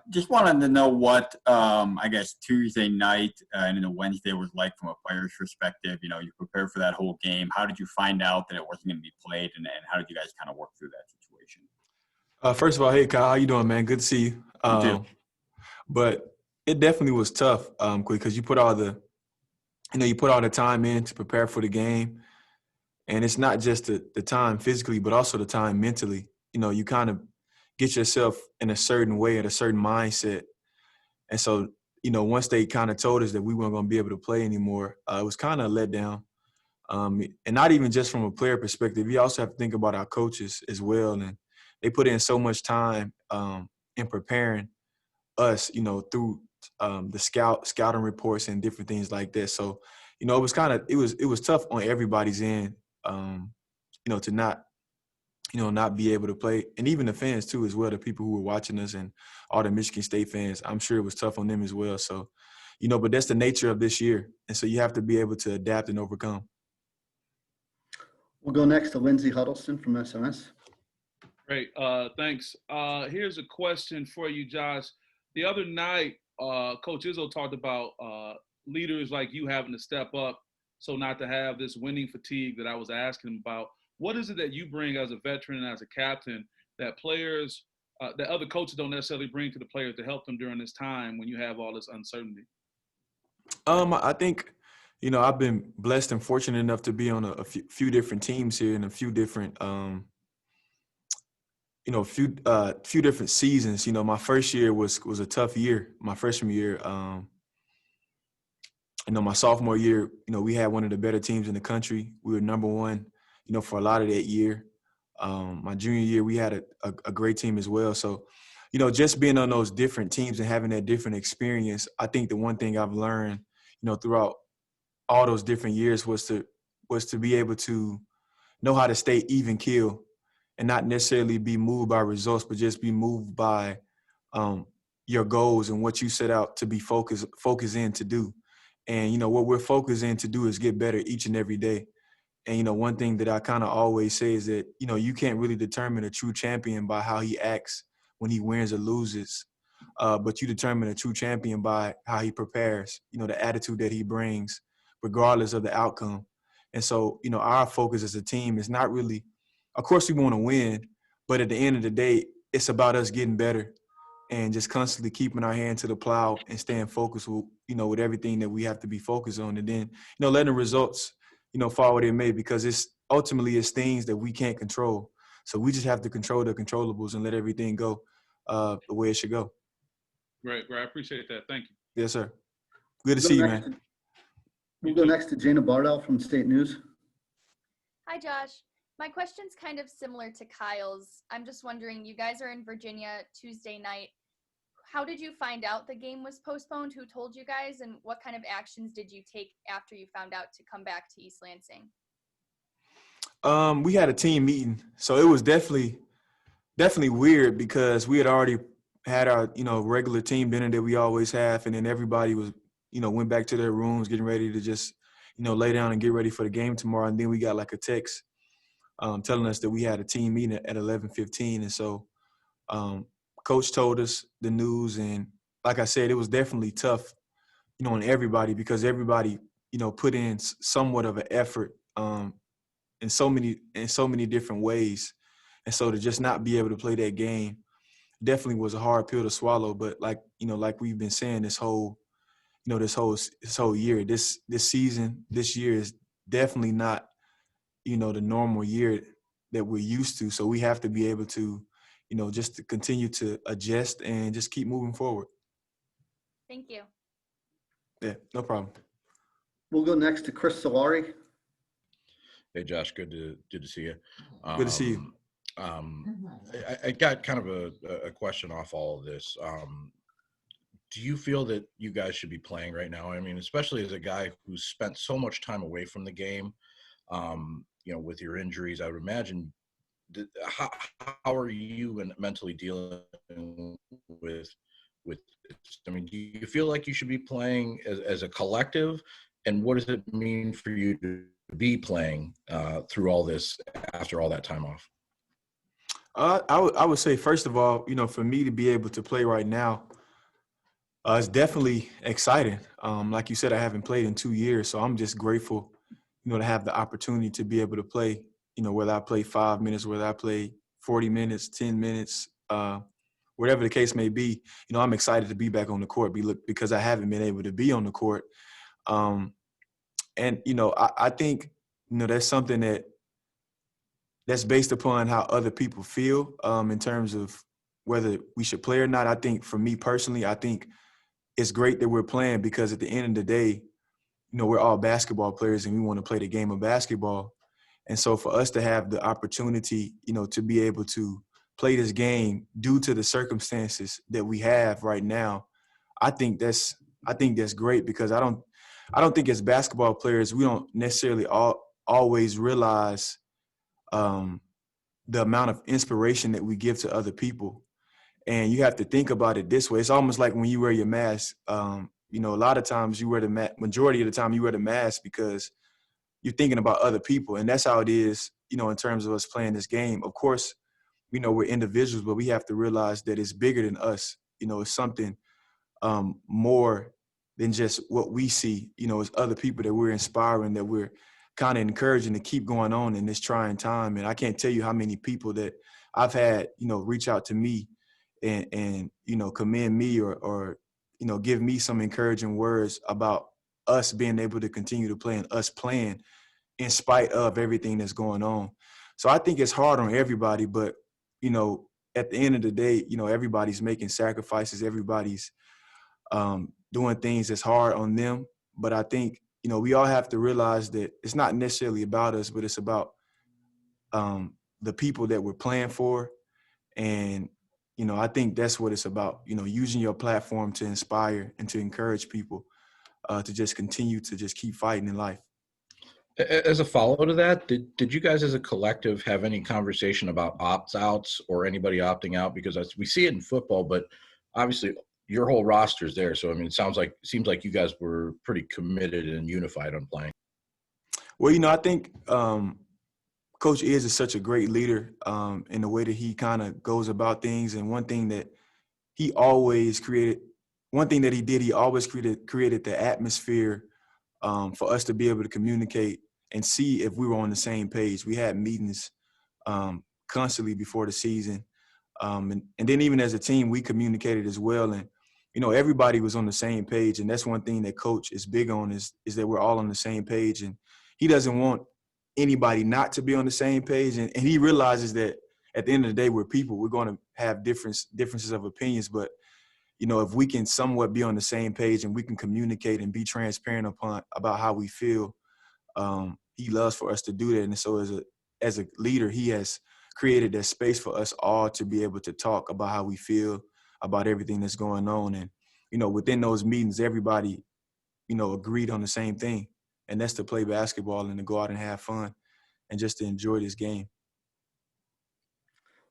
Just wanted to know what, I guess, Tuesday night and then Wednesday was like from a player's perspective. You know, you prepared for that whole game. How did you find out that it wasn't going to be played, and how did you guys kind of work through that situation? First of all, hey Kyle, how you doing, man? Good to see you. You too. But it definitely was tough, because you put all the time in to prepare for the game, and it's not just the time physically, but also the time mentally. You know, you kind of get yourself in a certain way, in a certain mindset, and so once they kind of told us that we weren't going to be able to play anymore, it was kind of a letdown. And not even just from a player perspective, you also have to think about our coaches as well, and they put in so much time in preparing us, through the scouting reports and different things like that. So, it was tough on everybody's end, to not be able to play, and even the fans too as well. The people who were watching us and all the Michigan State fans, I'm sure it was tough on them as well. So, but that's the nature of this year, and so you have to be able to adapt and overcome. We'll go next to Lindsey Huddleston from SMS. Great. Thanks. Here's a question for you, Josh. The other night, Coach Izzo talked about leaders like you having to step up so not to have this winning fatigue that I was asking him about. What is it that you bring as a veteran and as a captain that players, that other coaches don't necessarily bring to the players to help them during this time when you have all this uncertainty? I think, I've been blessed and fortunate enough to be on a few different teams here and a few different, few different seasons. My first year was a tough year. My freshman year, my sophomore year, we had one of the better teams in the country. We were number one, for a lot of that year. My junior year, we had a great team as well. So, just being on those different teams and having that different experience, I think the one thing I've learned, throughout all those different years was to be able to know how to stay even keel and not necessarily be moved by results, but just be moved by your goals and what you set out to be focused in to do. And, what we're focused in to do is get better each and every day. And, one thing that I kind of always say is that, you can't really determine a true champion by how he acts when he wins or loses. But you determine a true champion by how he prepares, the attitude that he brings, regardless of the outcome. And so, our focus as a team is not really, of course we want to win, but at the end of the day, it's about us getting better and just constantly keeping our hand to the plow and staying focused with, with everything that we have to be focused on. And then, letting the results, fall where they may, because it's things that we can't control. So we just have to control the controllables and let everything go the way it should go. Great. I appreciate that. Thank you. Yes, sir. Good to see you, man. We'll go next to Jana Bardell from State News. Hi, Josh. My question's kind of similar to Kyle's. I'm just wondering, you guys are in Virginia Tuesday night. How did you find out the game was postponed? Who told you guys? And what kind of actions did you take after you found out to come back to East Lansing? We had a team meeting. So it was definitely weird because we had already had our, regular team dinner that we always have. And then everybody was, went back to their rooms getting ready to just, lay down and get ready for the game tomorrow. And then we got like a text telling us that we had a team meeting at 11:15. And so Coach told us the news. And like I said, it was definitely tough, on everybody because everybody, put in somewhat of an effort in so many different ways. And so to just not be able to play that game definitely was a hard pill to swallow. But like we've been saying this whole year, this season, this year is definitely not, the normal year that we're used to. So we have to be able to, just to continue to adjust and just keep moving forward. Thank you. Yeah, no problem. We'll go next to Chris Solari. Hey, Josh, good to see you. Good to see you. I got kind of a question off all of this. Do you feel that you guys should be playing right now? I mean, especially as a guy who's spent so much time away from the game, with your injuries, I would imagine. How are you mentally dealing with this? I mean, do you feel like you should be playing as a collective? And what does it mean for you to be playing through all this after all that time off? I would say, first of all, for me to be able to play right now, it's definitely exciting. Like you said, I haven't played in 2 years, so I'm just grateful, to have the opportunity to be able to play, whether I play 5 minutes, whether I play 40 minutes, 10 minutes, whatever the case may be. I'm excited to be back on the court because I haven't been able to be on the court. And I think, that's something that's based upon how other people feel in terms of whether we should play or not. I think for me personally, I think it's great that we're playing because at the end of the day, we're all basketball players and we want to play the game of basketball. And so for us to have the opportunity, to be able to play this game due to the circumstances that we have right now, I think that's great because I don't think as basketball players, we don't necessarily always realize the amount of inspiration that we give to other people. And you have to think about it this way. It's almost like when you wear your mask, a lot of times you wear majority of the time you wear the mask because you're thinking about other people. And that's how it is, in terms of us playing this game. Of course, we're individuals, but we have to realize that it's bigger than us. It's something more than just what we see. It's other people that we're inspiring, that we're kind of encouraging to keep going on in this trying time. And I can't tell you how many people that I've had, reach out to me and commend me or give me some encouraging words about us being able to continue to play and us playing in spite of everything that's going on. So I think it's hard on everybody, but at the end of the day, everybody's making sacrifices, everybody's doing things that's hard on them. But I think we all have to realize that it's not necessarily about us, but it's about the people that we're playing for. And I think that's what it's about, using your platform to inspire and to encourage people to just continue to just keep fighting in life. As a follow to that, did you guys as a collective have any conversation about opt-outs or anybody opting out? Because we see it in football, but obviously your whole roster is there. So, I mean, it seems like you guys were pretty committed and unified on playing. Well, I think Coach Izzo is such a great leader in the way that he kind of goes about things. And one thing that he always created the atmosphere for us to be able to communicate and see if we were on the same page. We had meetings constantly before the season. And then even as a team, we communicated as well. And, everybody was on the same page. And that's one thing that Coach is big on is that we're all on the same page. And he doesn't want anybody not to be on the same page. And he realizes that at the end of the day, we're people. We're going to have differences of opinions. But, if we can somewhat be on the same page and we can communicate and be transparent about how we feel, he loves for us to do that. And so as a leader, he has created that space for us all to be able to talk about how we feel about everything that's going on. And, within those meetings, everybody, agreed on the same thing. And that's to play basketball and to go out and have fun and just to enjoy this game.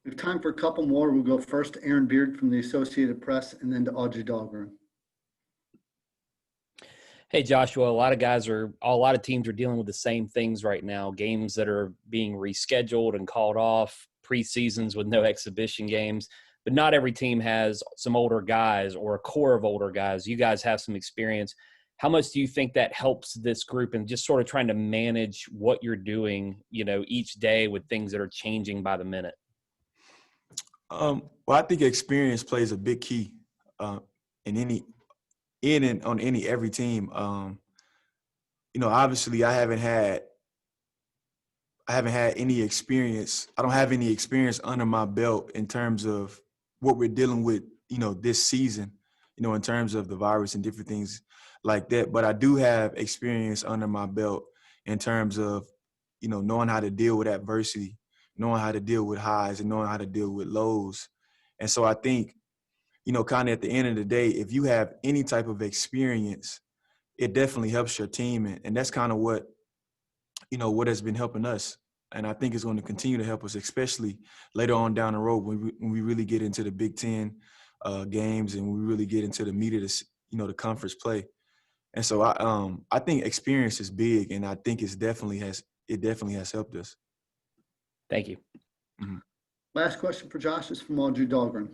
We have time for a couple more. We'll go first to Aaron Beard from the Associated Press and then to Audrey Dahlgren. Hey, Joshua, a lot of teams are dealing with the same things right now. Games that are being rescheduled and called off, preseasons with no exhibition games. But not every team has some older guys or a core of older guys. You guys have some experience. How much do you think that helps this group and just sort of trying to manage what you're doing, each day with things that are changing by the minute? Well, I think experience plays a big key in every team. Obviously I haven't had any experience. I don't have any experience under my belt in terms of what we're dealing with, this season, in terms of the virus and different things like that. But I do have experience under my belt in terms of, knowing how to deal with adversity, knowing how to deal with highs and knowing how to deal with lows. And so I think, kind of at the end of the day, if you have any type of experience, it definitely helps your team. And that's kind of what has been helping us. And I think it's going to continue to help us, especially later on down the road when we really get into the Big Ten games and we really get into the meat of this, the conference play. And so I think experience is big, and I think it definitely has helped us. Thank you. Mm-hmm. Last question for Josh is from Audrey Dahlgren.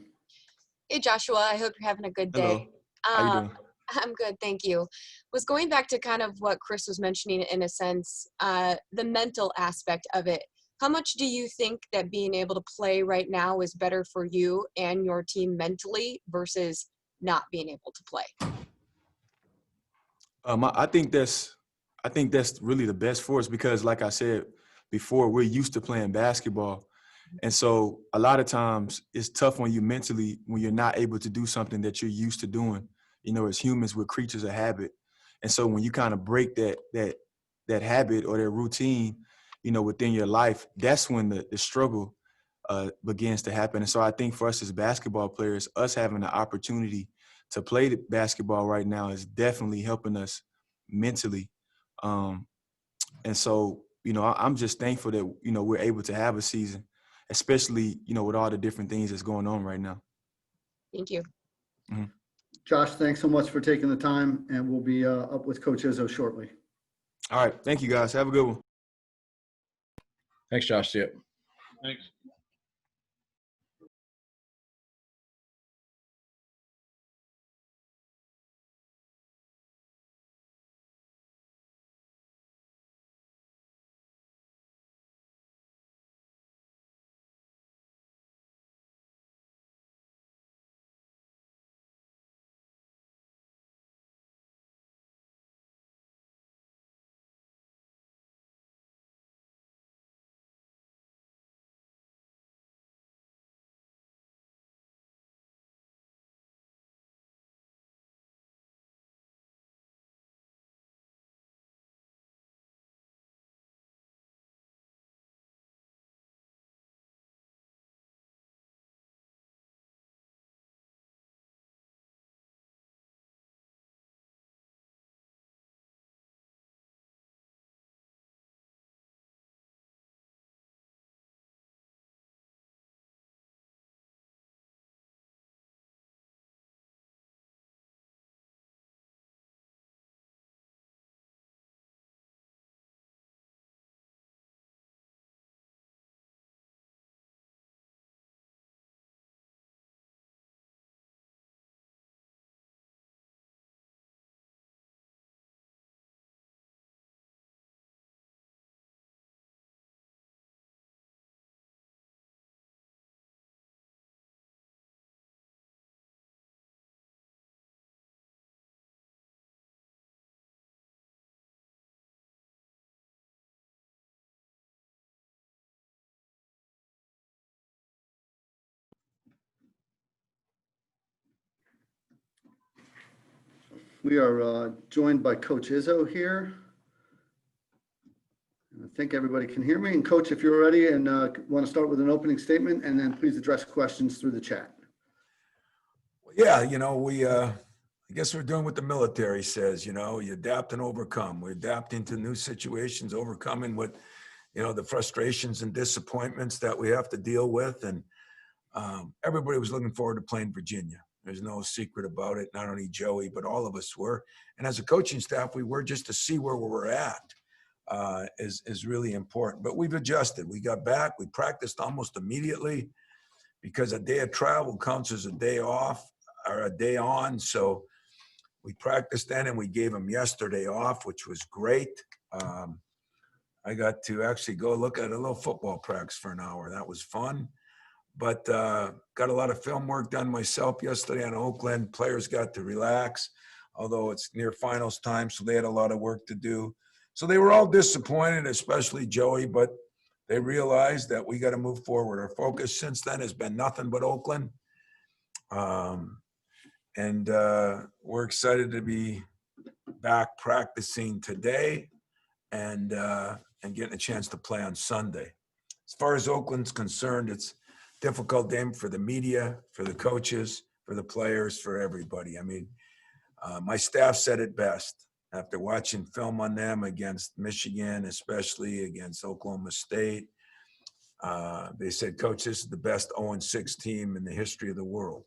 Hey, Joshua. I hope you're having a good day. Hello. How you doing? I'm good, thank you. Was going back to kind of what Chris was mentioning in a sense, the mental aspect of it. How much do you think that being able to play right now is better for you and your team mentally versus not being able to play? I think that's really the best for us because, like I said before, we're used to playing basketball, and so a lot of times it's tough on you mentally when you're not able to do something that you're used to doing. You know, as humans, we're creatures of habit, and so when you kind of break that habit or that routine, you know, within your life, that's when the struggle begins to happen. And so I think for us as basketball players, us having the opportunity to play the basketball right now is definitely helping us mentally. And so, you know, I'm just thankful that, you know, we're able to have a season, especially, you know, with all the different things that's going on right now. Thank you. Mm-hmm. Josh, thanks so much for taking the time, and we'll be up with Coach Izzo shortly. All right. Thank you, guys. Have a good one. Thanks, Josh. See you. Thanks. We are joined by Coach Izzo here. I think everybody can hear me. And Coach, if you're ready and want to start with an opening statement, and then please address questions through the chat. Yeah, you know, I guess we're doing what the military says, you know, you adapt and overcome. We're adapting to new situations, overcoming what, you know, the frustrations and disappointments that we have to deal with. And everybody was looking forward to playing Virginia. There's no secret about it. Not only Joey, but all of us were. And as a coaching staff, we were, just to see where we were at is really important. But we've adjusted. We got back. We practiced almost immediately because a day of travel counts as a day off or a day on. So we practiced then, and we gave them yesterday off, which was great. I got to actually go look at a little football practice for an hour. That was fun. But got a lot of film work done myself yesterday in Oakland. Players got to relax, although it's near finals time, so they had a lot of work to do. So they were all disappointed, especially Joey, but they realized that we got to move forward. Our focus since then has been nothing but Oakland. And we're excited to be back practicing today and getting a chance to play on Sunday. As far as Oakland's concerned, it's a difficult game for the media, for the coaches, for the players, for everybody. I mean, my staff said it best after watching film on them against Michigan, especially against Oklahoma State. They said, Coach, this is the best 0-6 team in the history of the world.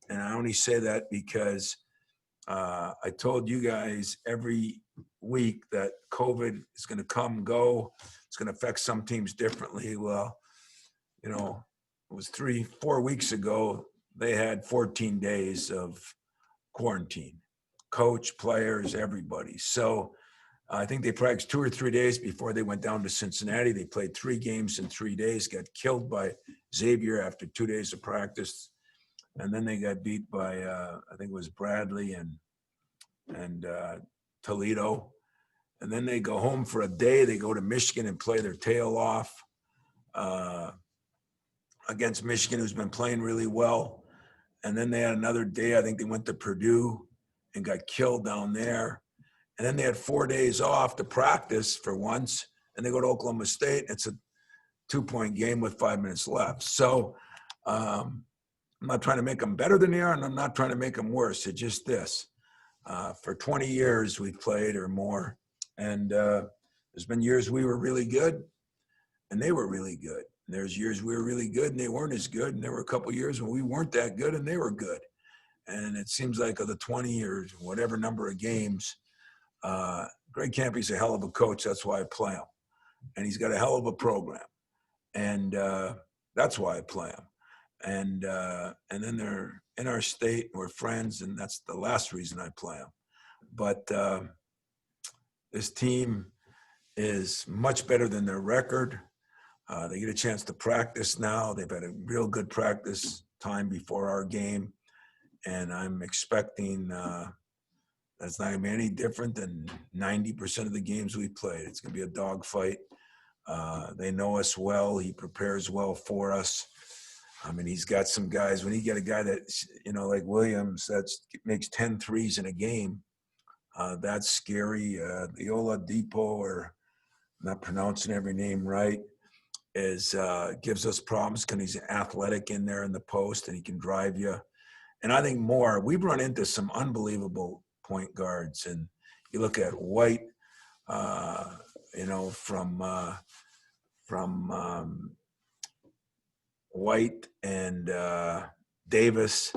And I only say that because I told you guys every week that COVID is going to come and go. It's going to affect some teams differently. Well, you know, was 4 weeks ago, they had 14 days of quarantine, coach, players, everybody. So I think they practiced 2 or 3 days before they went down to Cincinnati. They played 3 games in 3 days, got killed by Xavier after 2 days of practice. And then they got beat by, I think it was Bradley and Toledo. And then they go home for a day. They go to Michigan and play their tail off against Michigan, who's been playing really well. And then they had another day. I think they went to Purdue and got killed down there. And then they had 4 days off to practice for once. And they go to Oklahoma State. It's a 2-point game with 5 minutes left. So I'm not trying to make them better than they are, and I'm not trying to make them worse. It's just this. For 20 years we've played or more. And there's been years we were really good and they were really good. And there's years we were really good and they weren't as good. And there were a couple of years when we weren't that good and they were good. And it seems like of the 20 or whatever number of games, Greg Campy's a hell of a coach. That's why I play him. And he's got a hell of a program. And that's why I play him. And then they're in our state, we're friends, and that's the last reason I play them. But this team is much better than their record. They get a chance to practice now. They've had a real good practice time before our game, and I'm expecting that's not going to be any different than 90% of the games we played. It's going to be a dogfight. They know us well. He prepares well for us. I mean, he's got some guys. When you get a guy that, like Williams, that makes 10 threes in a game, that's scary. The Oladipo, or I'm not pronouncing every name right, gives us problems because he's athletic in there in the post and he can drive you. And I think we've run into some unbelievable point guards. And you look at White, from White and Davis,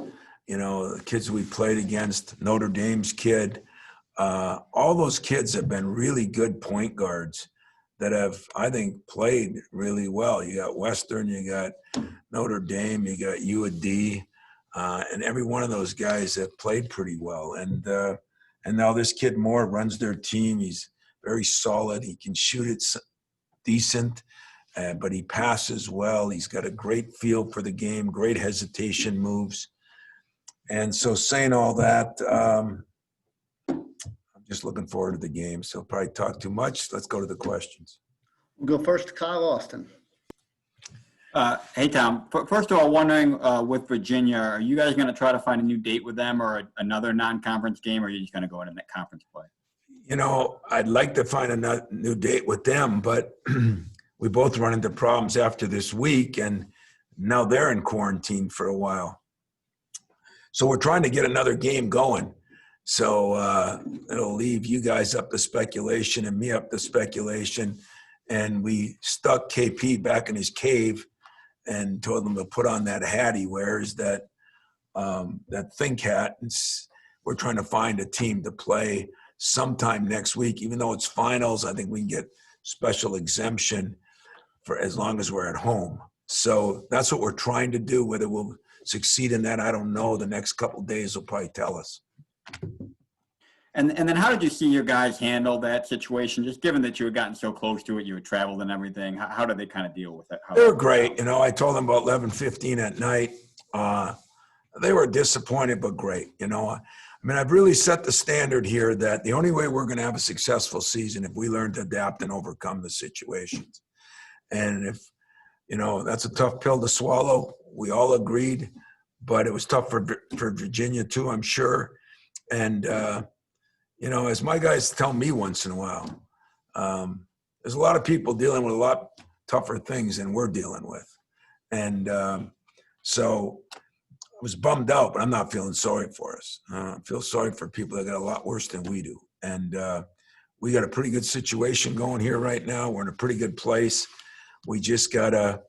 the kids we played against, Notre Dame's kid, all those kids have been really good point guards that have, I think, played really well. You got Western, you got Notre Dame, you got UAD, and every one of those guys have played pretty well. And now this kid Moore runs their team. He's very solid. He can shoot it decent. But he passes well. He's got a great feel for the game, great hesitation moves. And so saying all that, I'm just looking forward to the game. So probably talk too much. Let's go to the questions. We'll go first to Kyle Austin. Hey, Tom. First of all, wondering with Virginia, are you guys going to try to find a new date with them or another non-conference game, or are you just going to go into that conference play? I'd like to find a new date with them, but we both run into problems after this week, and now they're in quarantine for a while. So we're trying to get another game going. So it'll leave you guys up to speculation and me up to speculation. And we stuck KP back in his cave and told him to put on that hat he wears, that think hat. We're trying to find a team to play sometime next week. Even though it's finals, I think we can get special exemption for as long as we're at home. So that's what we're trying to do. Whether we'll succeed in that, I don't know. The next couple of days will probably tell us. And then how did you see your guys handle that situation? Just given that you had gotten so close to it, you had traveled and everything, how did they kind of deal with it? They were great. I told them about 11:15 at night. They were disappointed, but great. I've really set the standard here that the only way we're going to have a successful season if we learn to adapt and overcome the situations. And if, that's a tough pill to swallow. We all agreed, but it was tough for Virginia too, I'm sure. And, as my guys tell me once in a while, there's a lot of people dealing with a lot tougher things than we're dealing with. And so I was bummed out, but I'm not feeling sorry for us. I feel sorry for people that got a lot worse than we do. And we got a pretty good situation going here right now. We're in a pretty good place. We just got to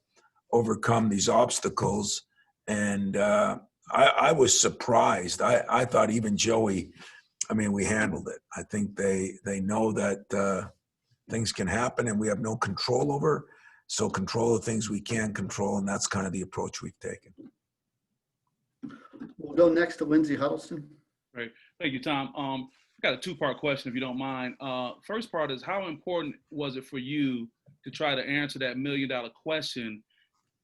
overcome these obstacles. And I was surprised. I thought even Joey, we handled it. I think they know that things can happen and we have no control over So control the things we can control, and that's kind of the approach we've taken. We'll go next to Lindsey Huddleston. Great. Thank you, Tom. I got a two-part question, if you don't mind. First part is, how important was it for you to try to answer that $1 million question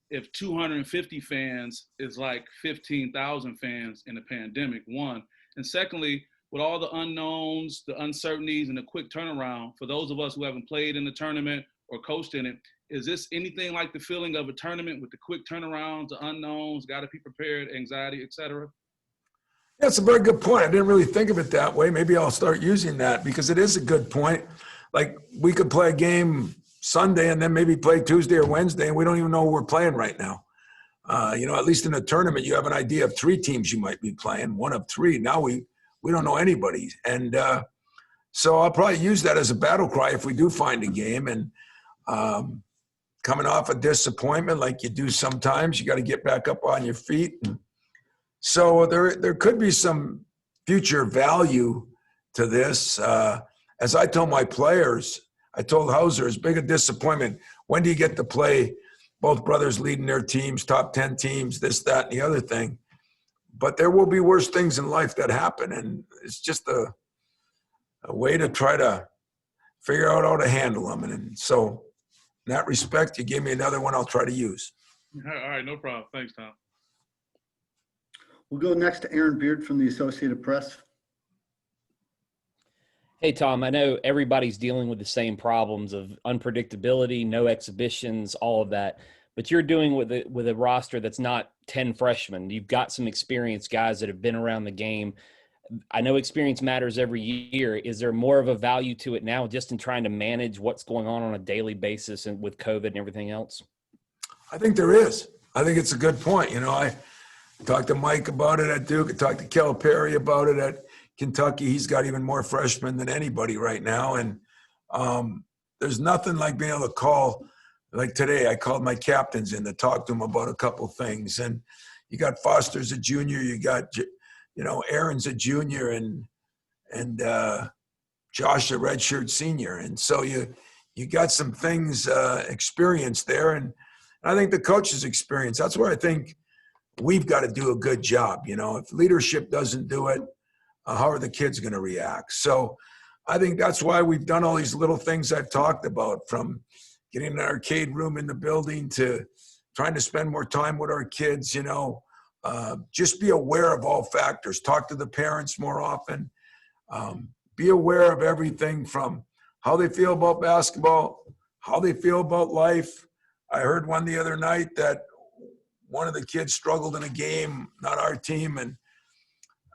if 250 fans is like 15,000 fans in a pandemic, one? And secondly, with all the unknowns, the uncertainties, and the quick turnaround, for those of us who haven't played in the tournament or coached in it, is this anything like the feeling of a tournament with the quick turnarounds, the unknowns, got to be prepared, anxiety, et cetera? That's a very good point. I didn't really think of it that way. Maybe I'll start using that because it is a good point. Like, we could play a game Sunday and then maybe play Tuesday or Wednesday, and we don't even know who we're playing right now. At least in a tournament, you have an idea of 3 teams you might be playing, one of 3. Now we don't know anybody. And so I'll probably use that as a battle cry if we do find a game. And coming off a disappointment like you do sometimes, you got to get back up on your feet. And so there could be some future value to this. As I told my players, I told Hauser, as big a disappointment, when do you get to play both brothers leading their teams, top 10 teams, this, that, and the other thing? But there will be worse things in life that happen, and it's just a way to try to figure out how to handle them. And so in that respect, you gave me another one I'll try to use. All right, no problem. Thanks, Tom. We'll go next to Aaron Beard from the Associated Press. Hey, Tom, I know everybody's dealing with the same problems of unpredictability, no exhibitions, all of that, but you're doing with a roster that's not 10 freshmen. You've got some experienced guys that have been around the game. I know experience matters every year. Is there more of a value to it now just in trying to manage what's going on a daily basis and with COVID and everything else? I think there is. I think it's a good point. I talked to Mike about it at Duke. I talked to Calipari about it at Kentucky. He's got even more freshmen than anybody right now. And there's nothing like being able to call, like today, I called my captains in to talk to them about a couple things. And you got Foster's a junior, you got, Aaron's a junior, and Josh a redshirt senior. And so you got some things experienced there. And I think the coach's experience, that's where I think we've got to do a good job. If leadership doesn't do it, how are the kids going to react? So I think that's why we've done all these little things I've talked about, from getting an arcade room in the building to trying to spend more time with our kids, just be aware of all factors. Talk to the parents more often. Be aware of everything from how they feel about basketball, how they feel about life. I heard one the other night that one of the kids struggled in a game, not our team, and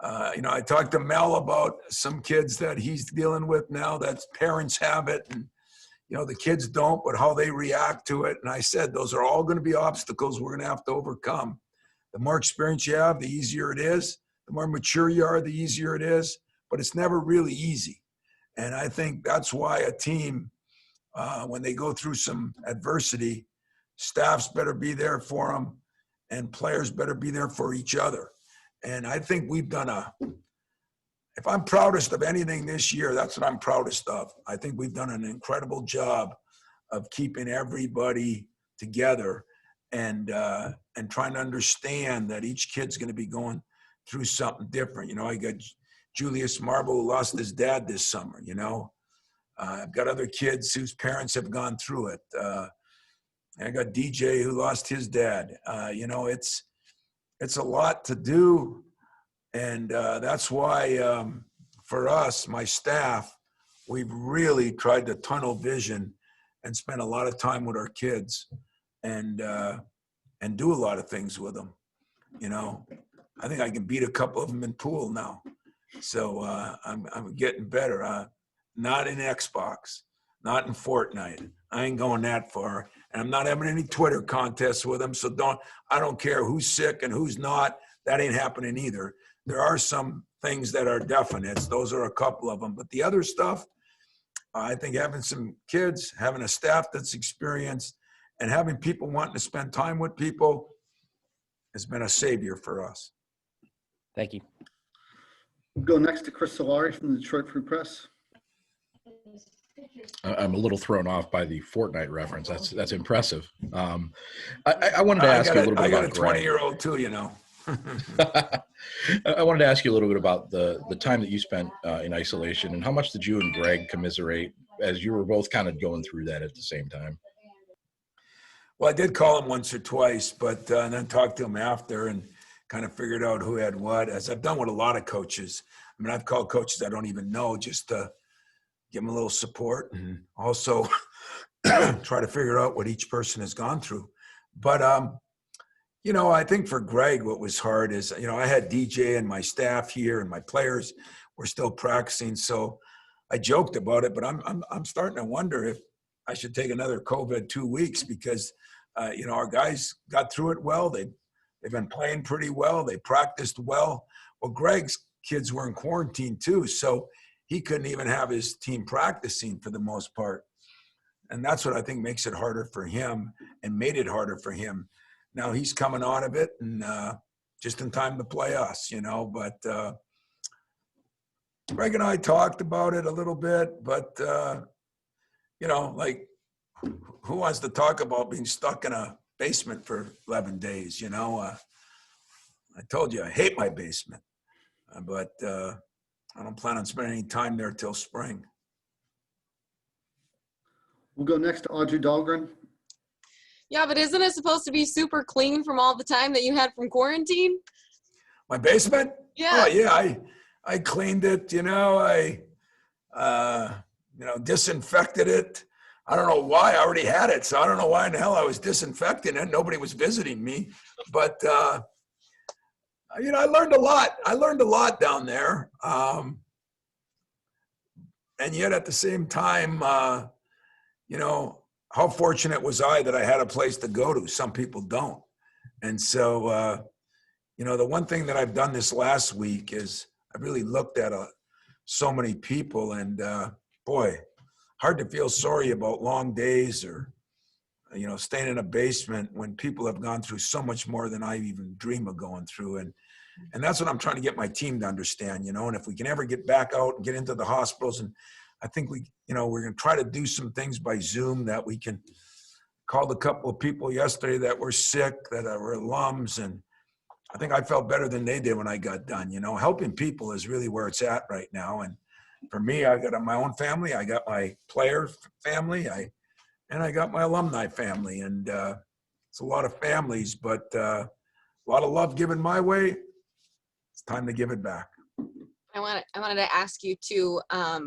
I talked to Mel about some kids that he's dealing with now that parents have it, and, the kids don't, but how they react to it. And I said, those are all going to be obstacles we're going to have to overcome. The more experience you have, the easier it is. The more mature you are, the easier it is, but it's never really easy. And I think that's why a team, when they go through some adversity, staffs better be there for them and players better be there for each other. And I think we've done if I'm proudest of anything this year, that's what I'm proudest of. I think we've done an incredible job of keeping everybody together and trying to understand that each kid's going to be going through something different. I got Julius Marble, who lost his dad this summer, I've got other kids whose parents have gone through it. I got DJ, who lost his dad. It's a lot to do, and that's why for us, my staff, we've really tried to tunnel vision and spend a lot of time with our kids and do a lot of things with them. I think I can beat a couple of them in pool now, so I'm getting better. Not in Xbox, not in Fortnite. I ain't going that far. And I'm not having any Twitter contests with them, so I don't care who's sick and who's not. That ain't happening either. There are some things that are definites. Those are a couple of them. But the other stuff, I think having some kids, having a staff that's experienced, and having people wanting to spend time with people has been a savior for us. Thank you. We'll go next to Chris Solari from the Detroit Free Press. I'm a little thrown off by the Fortnite reference. That's impressive. I wanted to ask you a little bit I got about a 20-year-old too, you know. I wanted to ask you a little bit about the time that you spent in isolation, and how much did you and Greg commiserate as you were both kind of going through that at the same time? Well, I did call him once or twice, but and then talked to him after and kind of figured out who had what, as I've done with a lot of coaches. I mean, I've called coaches I don't even know just to give them a little support and also try to figure out what each person has gone through. But, you know, I think for Greg, what was hard is, you know, I had DJ and my staff here and my players were still practicing. So I joked about it, but I'm starting to wonder if I should take another COVID 2 weeks because, you know, our guys got through it well. They've been playing pretty well. They practiced well. Well, Greg's kids were in quarantine too, so he couldn't even have his team practicing for the most part. And that's what I think makes it harder for him and made it harder for him. Now he's coming out of it and just in time to play us, you know. But Greg and I talked about it a little bit, but, you know, like who wants to talk about being stuck in a basement for 11 days, you know? I told you I hate my basement, but I don't plan on spending any time there till spring. We'll go next to Audrey Dahlgren. Yeah, but isn't it supposed to be super clean from all the time that you had from quarantine? My basement? Yeah. Oh, yeah, I cleaned it, you know, I you know, disinfected it. I don't know why. I already had it, so I don't know why in the hell I was disinfecting it. Nobody was visiting me. But, you know, I learned a lot. I learned a lot down there. And yet at the same time, you know, how fortunate was I that I had a place to go to? Some people don't. And so, you know, the one thing that I've done this last week is I really looked at so many people and, boy, hard to feel sorry about long days or, you know, staying in a basement when people have gone through so much more than I even dream of going through. And that's what I'm trying to get my team to understand, you know, and if we can ever get back out and get into the hospitals, and I think you know, we're going to try to do some things by Zoom that we can call a couple of people yesterday that were sick, that were alums. And I think I felt better than they did when I got done, you know, helping people is really where it's at right now. And for me, I got my own family, I got my player family, and I got my alumni family, and it's a lot of families, but a lot of love given my way. It's time to give it back. I wanted to ask you too,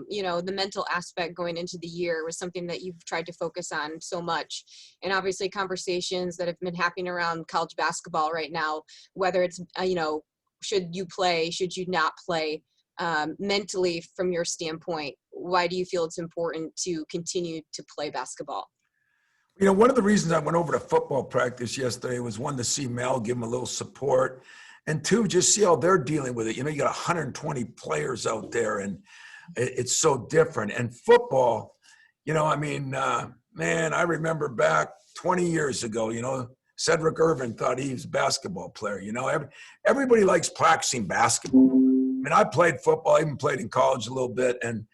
you know, the mental aspect going into the year was something that you've tried to focus on so much. And obviously conversations that have been happening around college basketball right now, whether it's, you know, should you play, should you not play, mentally from your standpoint, why do you feel it's important to continue to play basketball? You know, one of the reasons I went over to football practice yesterday was, one, to see Mel, give him a little support, and two, just see how they're dealing with it. You know, you got 120 players out there, and it's so different. And football, you know, I mean, man, I remember back 20 years ago, you know, Cedric Irvin thought he was a basketball player. You know, everybody likes practicing basketball. I mean, I played football, I even played in college a little bit, and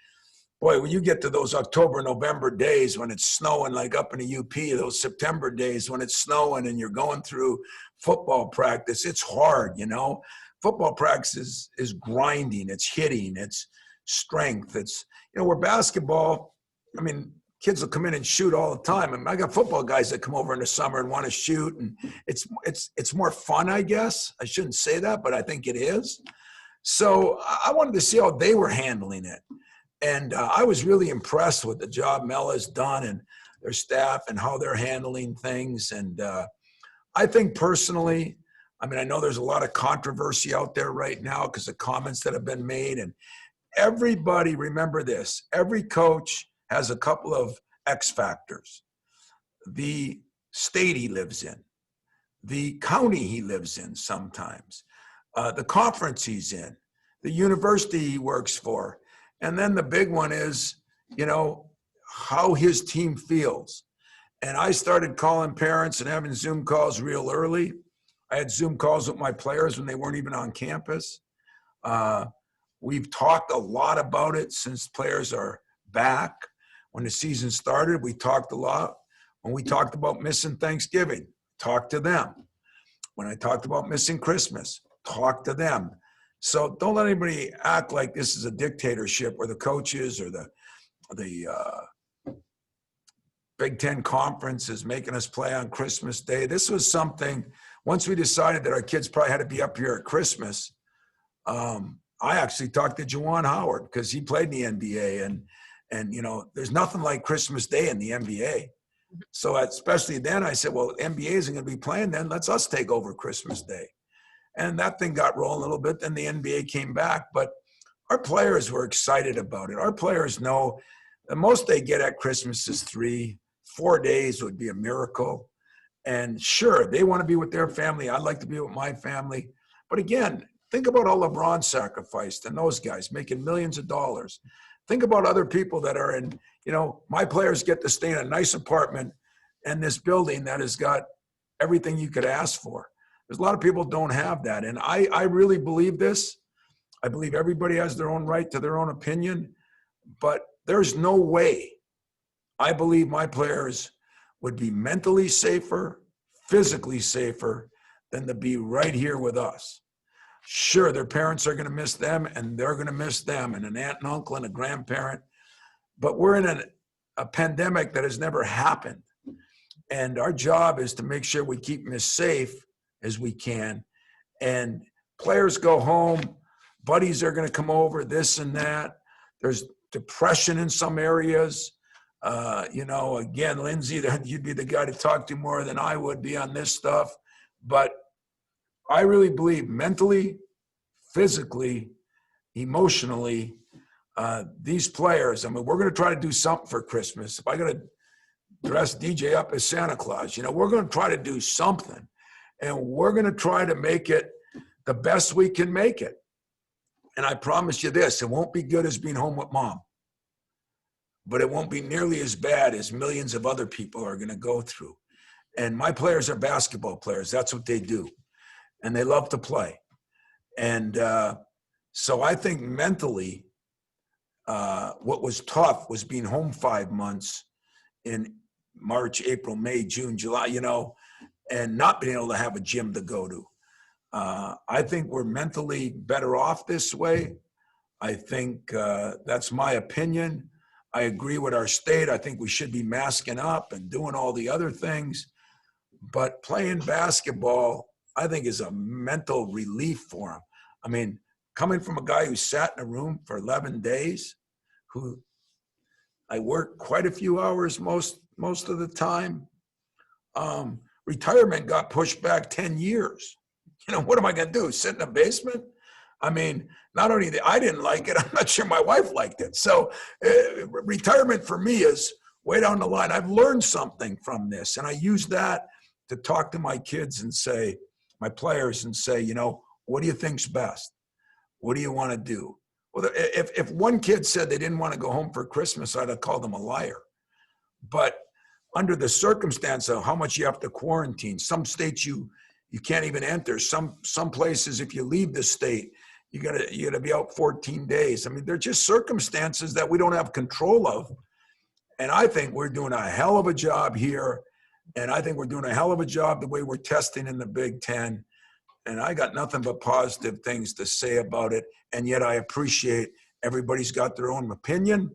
boy, when you get to those October, November days when it's snowing, like up in the UP, those September days when it's snowing and you're going through football practice, it's hard, you know. Football practice is grinding, it's hitting, it's strength. It's, you know, where basketball, I mean, kids will come in and shoot all the time. I mean, I got football guys that come over in the summer and want to shoot, and it's more fun, I guess. I shouldn't say that, but I think it is. So I wanted to see how they were handling it. And I was really impressed with the job Mel has done and their staff and how they're handling things. And I think personally, I mean, I know there's a lot of controversy out there right now because of comments that have been made. And everybody, remember this, every coach has a couple of X factors. The state he lives in, the county he lives in sometimes, the conference he's in, the university he works for. And then the big one is, you know, how his team feels. And I started calling parents and having Zoom calls real early. I had Zoom calls with my players when they weren't even on campus. We've talked a lot about it since players are back. When the season started, we talked a lot. When we talked about missing Thanksgiving, talk to them. When I talked about missing Christmas, talk to them. So don't let anybody act like this is a dictatorship where the coaches or the Big Ten Conference is making us play on Christmas Day. This was something, once we decided that our kids probably had to be up here at Christmas, I actually talked to Juwan Howard because he played in the NBA, and you know, there's nothing like Christmas Day in the NBA. So especially then I said, well, NBA isn't going to be playing then. Let's us take over Christmas Day. And that thing got rolling a little bit. Then the NBA came back, but our players were excited about it. Our players know the most they get at Christmas is 3-4 days would be a miracle. And sure, they want to be with their family. I'd like to be with my family. But again, think about all LeBron sacrificed and those guys making millions of dollars. Think about other people that are in, you know, my players get to stay in a nice apartment in this building that has got everything you could ask for. There's a lot of people don't have that. And I really believe this. I believe everybody has their own right to their own opinion, but there's no way I believe my players would be mentally safer, physically safer than to be right here with us. Sure, their parents are going to miss them, and they're going to miss them, and an aunt and uncle and a grandparent. But we're in a pandemic that has never happened. And our job is to make sure we keep them as safe as we can. And players go home, buddies are going to come over, this and that. There's depression in some areas. You know, again, Lindsey, you'd be the guy to talk to more than I would be on this stuff. But I really believe mentally, physically, emotionally, these players, I mean, we're going to try to do something for Christmas. If I got to dress DJ up as Santa Claus, you know, we're going to try to do something. And we're going to try to make it the best we can make it. And I promise you this, it won't be good as being home with mom. But it won't be nearly as bad as millions of other people are going to go through. And my players are basketball players. That's what they do. And they love to play. And so I think mentally, what was tough was being home 5 months in March, April, May, June, July, you know, and not being able to have a gym to go to. I think we're mentally better off this way. I think that's my opinion. I agree with our state. I think we should be masking up and doing all the other things. But playing basketball, I think, is a mental relief for them. I mean, coming from a guy who sat in a room for 11 days, who I worked quite a few hours most of the time, retirement got pushed back 10 years. You know, what am I going to do? Sit in a basement? I mean, not only that I didn't like it, I'm not sure my wife liked it. So retirement for me is way down the line. I've learned something from this, and I use that to talk to my kids and say, my players, and say, you know, what do you think's best? What do you want to do? Well, if one kid said they didn't want to go home for Christmas, I'd have called them a liar. But under the circumstance of how much you have to quarantine, some states you can't even enter. Some places, if you leave the state, you gotta be out 14 days. I mean, they're just circumstances that we don't have control of. And I think we're doing a hell of a job here. And I think we're doing a hell of a job the way we're testing in the Big Ten. And I got nothing but positive things to say about it. And yet I appreciate everybody's got their own opinion.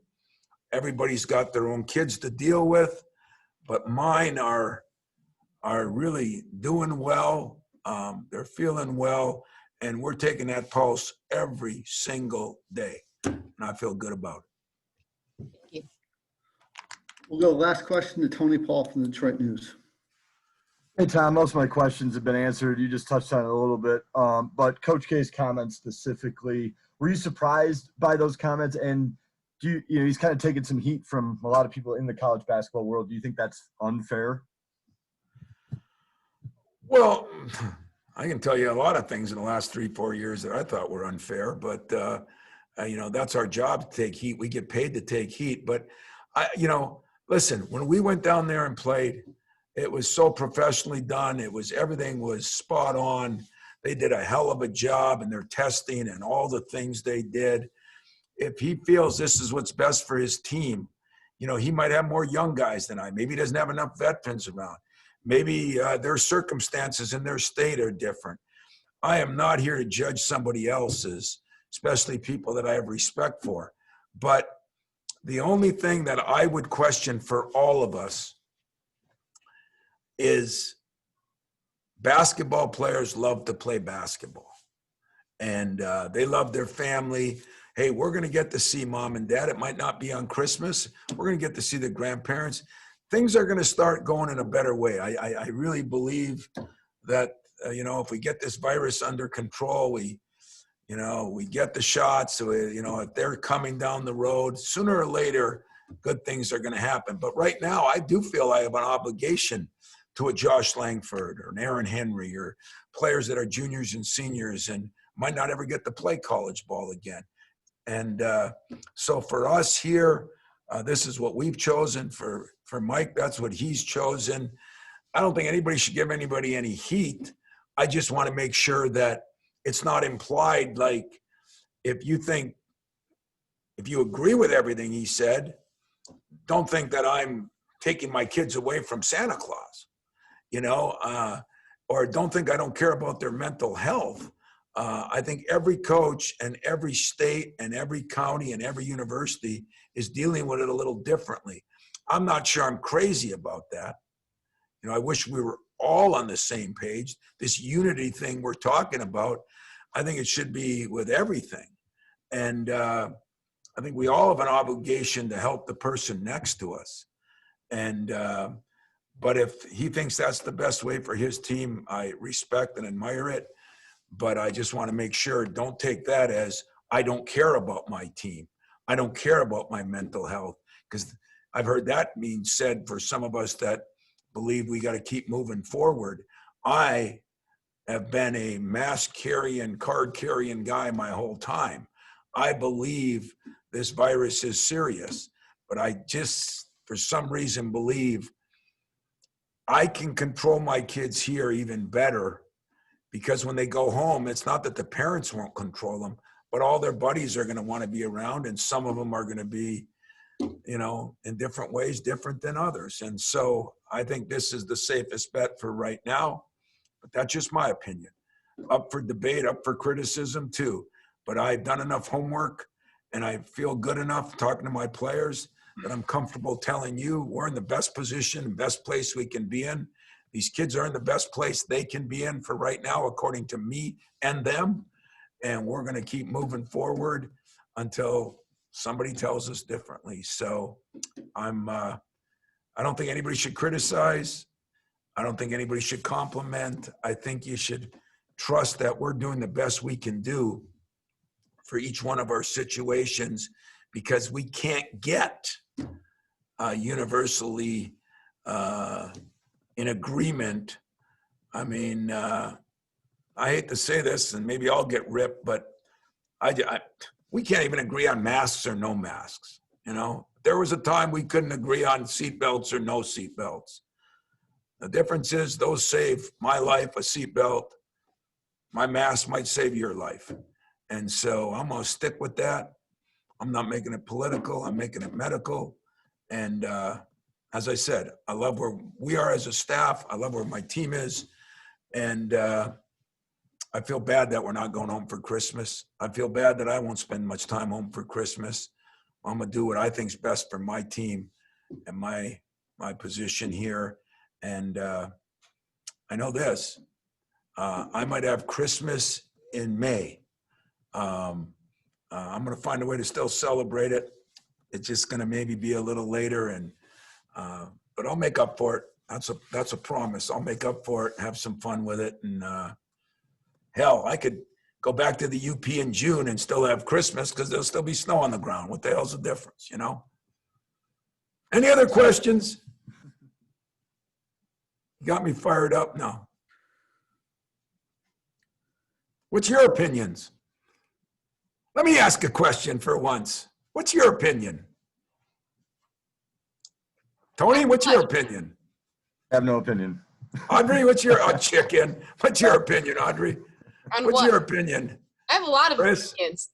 Everybody's got their own kids to deal with. But mine are really doing well. They're feeling well. And we're taking that pulse every single day. And I feel good about it. Thank you. We'll go last question to Tony Paul from the Detroit News. Hey, Tom, most of my questions have been answered. You just touched on it a little bit. But Coach K's comments specifically, were you surprised by those comments? And do you know, he's kind of taken some heat from a lot of people in the college basketball world. Do you think that's unfair? Well, I can tell you a lot of things in the last 3-4 years that I thought were unfair, but you know, that's our job to take heat. We get paid to take heat. But you know, listen, when we went down there and played, it was so professionally done. Everything was spot on. They did a hell of a job in their testing and all the things they did. If he feels this is what's best for his team, You know, he might have more young guys than I. Maybe he doesn't have enough veterans around. Maybe their circumstances in their state are different. I am not here to judge somebody else's, especially people that I have respect for. But the only thing that I would question for all of us is basketball players love to play basketball. And they love their family. Hey, we're going to get to see mom and dad. It might not be on Christmas. We're going to get to see the grandparents. Things are going to start going in a better way. I really believe that, you know, if we get this virus under control, we get the shots. So, you know, if they're coming down the road, sooner or later, good things are going to happen. But right now, I do feel I have an obligation to a Josh Langford or an Aaron Henry or players that are juniors and seniors and might not ever get to play college ball again. And so for us here, this is what we've chosen. For Mike, that's what he's chosen. I don't think anybody should give anybody any heat. I just want to make sure that it's not implied like if you agree with everything he said, don't think that I'm taking my kids away from Santa Claus, you know, or don't think I don't care about their mental health. I think every coach and every state and every county and every university is dealing with it a little differently. I'm not sure I'm crazy about that. You know, I wish we were all on the same page. This unity thing we're talking about, I think it should be with everything. And I think we all have an obligation to help the person next to us. And but if he thinks that's the best way for his team, I respect and admire it. But I just want to make sure, don't take that as I don't care about my team. I don't care about my mental health, because I've heard that being said for some of us that believe we got to keep moving forward. I have been a mask carrying, card carrying guy my whole time. I believe this virus is serious, but I just, for some reason, believe I can control my kids here even better. Because when they go home, it's not that the parents won't control them, but all their buddies are going to want to be around, and some of them are going to be, you know, in different ways, different than others. And so I think this is the safest bet for right now, but that's just my opinion. Up for debate, up for criticism too. But I've done enough homework, and I feel good enough talking to my players that I'm comfortable telling you we're in the best position, best place we can be in. These kids are in the best place they can be in for right now, according to me and them. And we're going to keep moving forward until somebody tells us differently. So I don't think anybody should criticize. I don't think anybody should compliment. I think you should trust that we're doing the best we can do for each one of our situations, because we can't get universally in agreement. I mean, I hate to say this, and maybe I'll get ripped, but we can't even agree on masks or no masks. You know, there was a time we couldn't agree on seatbelts or no seatbelts. The difference is those save my life, a seatbelt. My mask might save your life. And so I'm going to stick with that. I'm not making it political. I'm making it medical. And as I said, I love where we are as a staff. I love where my team is. And I feel bad that we're not going home for Christmas. I feel bad that I won't spend much time home for Christmas. I'm going to do what I think is best for my team and my position here. And I know this. I might have Christmas in May. I'm going to find a way to still celebrate it. It's just going to maybe be a little later, and but I'll make up for it. That's a promise. I'll make up for it, have some fun with it. And hell, I could go back to the UP in June and still have Christmas because there'll still be snow on the ground. What the hell's the difference, you know? Any other questions? Got me fired up now. What's your opinions? Let me ask a question for once. What's your opinion? Tony, what's your opinion? I have no opinion. Audrey, what's your chicken? What's your opinion, Audrey? On What's what? your opinion? I have a lot of Chris? opinions.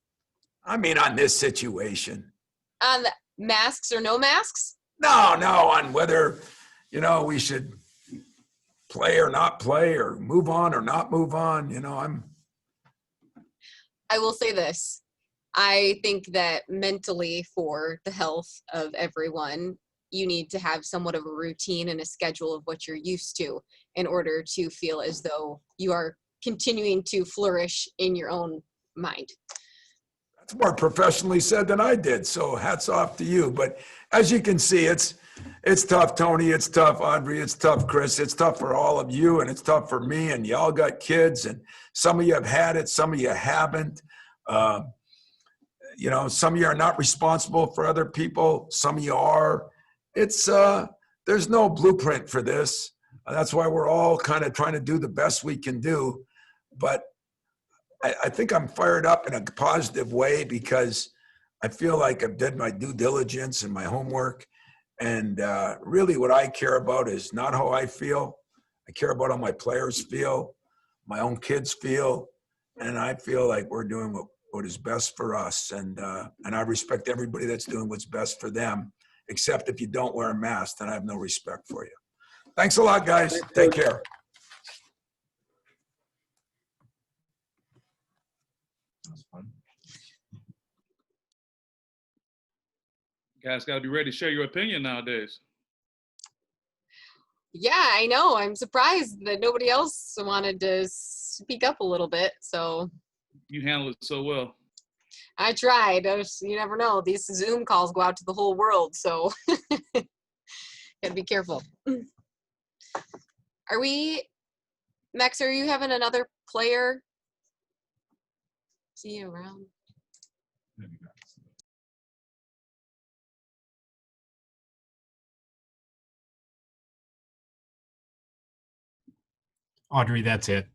I mean, on this situation. On the masks or no masks? No, on whether, we should play or not play or move on or not move on. I will say this. I think that mentally, for the health of everyone, you need to have somewhat of a routine and a schedule of what you're used to in order to feel as though you are continuing to flourish in your own mind. That's more professionally said than I did. So hats off to you. But as you can see, it's tough, Tony. It's tough, Audrey. It's tough, Chris. It's tough for all of you, and it's tough for me. And y'all got kids, and some of you have had it, some of you haven't. Some of you are not responsible for other people. Some of you are. There's no blueprint for this. That's why we're all kind of trying to do the best we can do. But I think I'm fired up in a positive way because I feel like I've done my due diligence and my homework. And really what I care about is not how I feel. I care about how my players feel, my own kids feel. And I feel like we're doing what is best for us. And I respect everybody that's doing what's best for them, except if you don't wear a mask, then I have no respect for you. Thanks a lot, guys. Take care. That's fun. You guys got to be ready to share your opinion nowadays. Yeah, I know. I'm surprised that nobody else wanted to speak up a little bit. So You handle it so well. I tried. You never know. These Zoom calls go out to the whole world, so gotta be careful. Max, are you having another player? See you around. Audrey, that's it.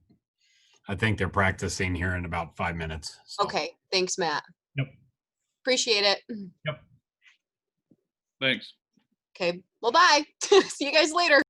I think they're practicing here in about 5 minutes. So. Okay, thanks, Matt. Yep. Appreciate it. Yep. Thanks. Okay, well, bye. See you guys later.